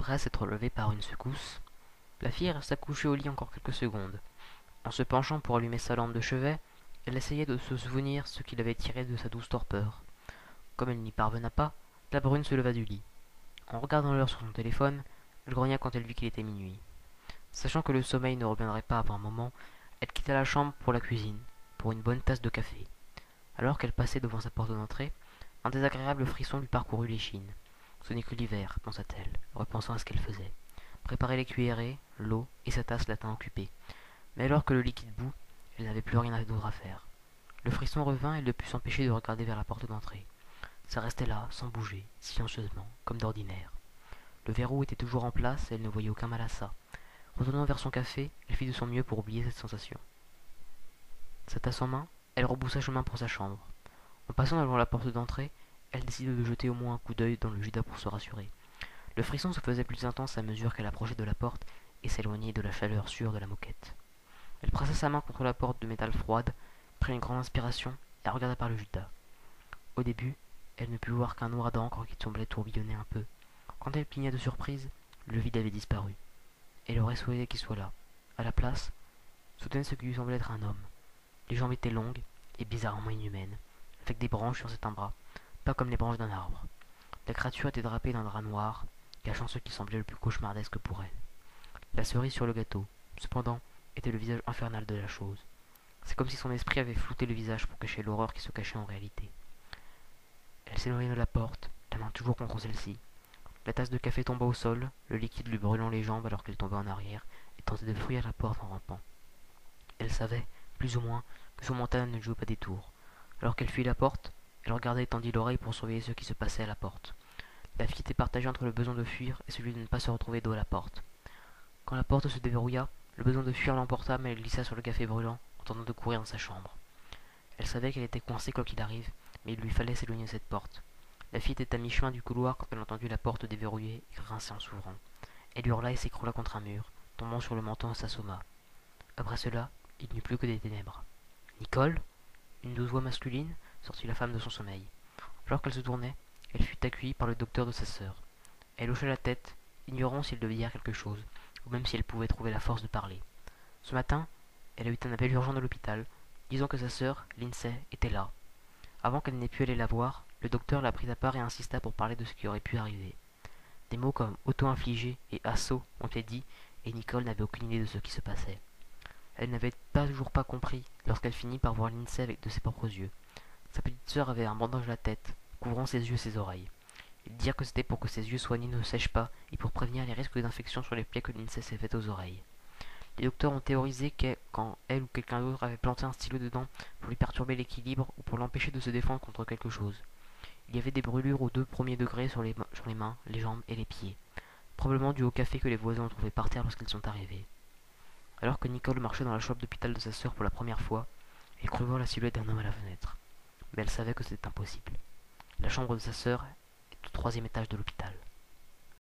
après s'être levée par une secousse, la fille resta couchée au lit encore quelques secondes. En se penchant pour allumer sa lampe de chevet, elle essayait de se souvenir ce qui l'avait tirée de sa douce torpeur. Comme elle n'y parvenait pas, la brune se leva du lit. En regardant l'heure sur son téléphone, elle grogna quand elle vit qu'il était minuit. Sachant que le sommeil ne reviendrait pas avant un moment, elle quitta la chambre pour la cuisine, pour une bonne tasse de café. Alors qu'elle passait devant sa porte d'entrée, un désagréable frisson lui parcourut l'échine. Ce n'est que l'hiver, pensa-t-elle, repensant à ce qu'elle faisait. Préparer les cuillerées, l'eau et sa tasse la tint occupée. Mais alors que le lit quitte bout, elle n'avait plus rien d'autre à faire. Le frisson revint et elle ne put s'empêcher de regarder vers la porte d'entrée. Ça restait là, sans bouger, silencieusement, comme d'ordinaire. Le verrou était toujours en place et elle ne voyait aucun mal à ça. Retournant vers son café, elle fit de son mieux pour oublier cette sensation. Sa tasse en main, elle rebroussa chemin pour sa chambre. En passant devant la porte d'entrée, elle décida de jeter au moins un coup d'œil dans le Judas pour se rassurer. Le frisson se faisait plus intense à mesure qu'elle approchait de la porte et s'éloignait de la chaleur sûre de la moquette. Elle pressa sa main contre la porte de métal froide, prit une grande inspiration et regarda par le Judas. Au début, elle ne put voir qu'un noir d'encre qui semblait tourbillonner un peu. Quand elle cligna de surprise, le vide avait disparu. Elle aurait souhaité qu'il soit là. À la place, se tenait ce qui lui semblait être un homme. Les jambes étaient longues et bizarrement inhumaines, avec des branches sur certains bras, pas comme les branches d'un arbre. La créature était drapée d'un drap noir, cachant ce qui semblait le plus cauchemardesque pour elle. La cerise sur le gâteau, cependant, était le visage infernal de la chose. C'est comme si son esprit avait flouté le visage pour cacher l'horreur qui se cachait en réalité. Elle s'éloigna de la porte, la main toujours contre celle-ci. La tasse de café tomba au sol, le liquide lui brûlant les jambes alors qu'elle tombait en arrière et tentait de fouiller la porte en rampant. Elle savait, plus ou moins, que son mental ne jouait pas des tours. Alors qu'elle fuyait la porte, elle regardait et tendit l'oreille pour surveiller ce qui se passait à la porte. La fille était partagée entre le besoin de fuir et celui de ne pas se retrouver dos à la porte. Quand la porte se déverrouilla, le besoin de fuir l'emporta mais elle glissa sur le café brûlant en tentant de courir dans sa chambre. Elle savait qu'elle était coincée quoi qu'il arrive, mais il lui fallait s'éloigner de cette porte. La fille était à mi-chemin du couloir quand elle entendit la porte déverrouiller et grincer en s'ouvrant. Elle hurla et s'écroula contre un mur, tombant sur le menton et s'assomma. Après cela, il n'y eut plus que des ténèbres. Nicole, une douce voix masculine, sortit la femme de son sommeil. Alors qu'elle se tournait, elle fut accueillie par le docteur de sa sœur. Elle hocha la tête, ignorant s'il devait dire quelque chose, ou même si elle pouvait trouver la force de parler. Ce matin, elle a eu un appel urgent de l'hôpital, disant que sa sœur, Lindsay, était là. Avant qu'elle n'ait pu aller la voir, le docteur la prit à part et insista pour parler de ce qui aurait pu arriver. Des mots comme auto-infligé et assaut ont été dits, et Nicole n'avait aucune idée de ce qui se passait. Elle n'avait toujours pas compris lorsqu'elle finit par voir Lindsay avec de ses propres yeux. Sa petite sœur avait un bandage à la tête, couvrant ses yeux et ses oreilles. Ils dirent que c'était pour que ses yeux soignés ne sèchent pas et pour prévenir les risques d'infection sur les plaies que Lindsay s'est faites aux oreilles. Les docteurs ont théorisé que quand elle ou quelqu'un d'autre avait planté un stylo dedans pour lui perturber l'équilibre ou pour l'empêcher de se défendre contre quelque chose. Il y avait des brûlures aux 2 premiers degrés sur les mains, les jambes et les pieds, probablement dû au café que les voisins ont trouvé par terre lorsqu'ils sont arrivés. Alors que Nicole marchait dans la chambre d'hôpital de sa sœur pour la première fois, elle crut voir la silhouette d'un homme à la fenêtre. Mais elle savait que c'était impossible. La chambre de sa sœur est au 3e étage de l'hôpital.